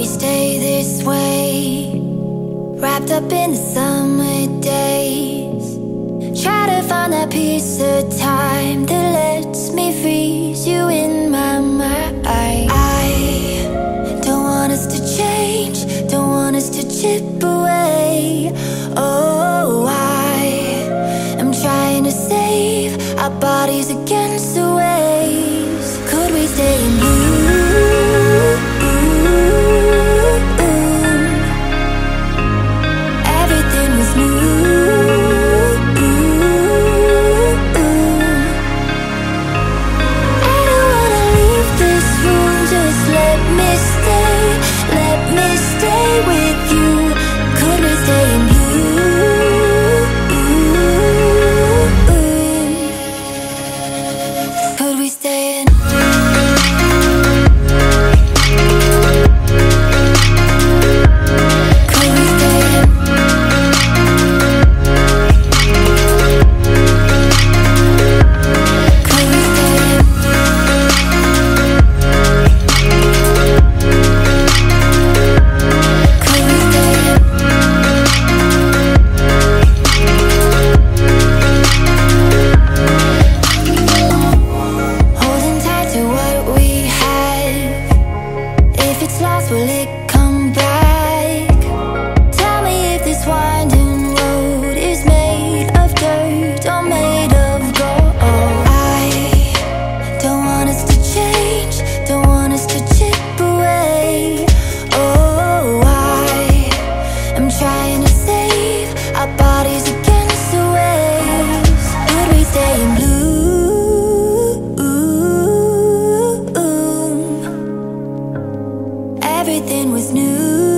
we stay this way, wrapped up in the summer days. Try to find that piece of time that lets me freeze you in my mind. I don't want us to change, don't want us to chip away. Oh, I am trying to save our bodies against the waves. Could we stay in blue? Everything was new. Everything was new.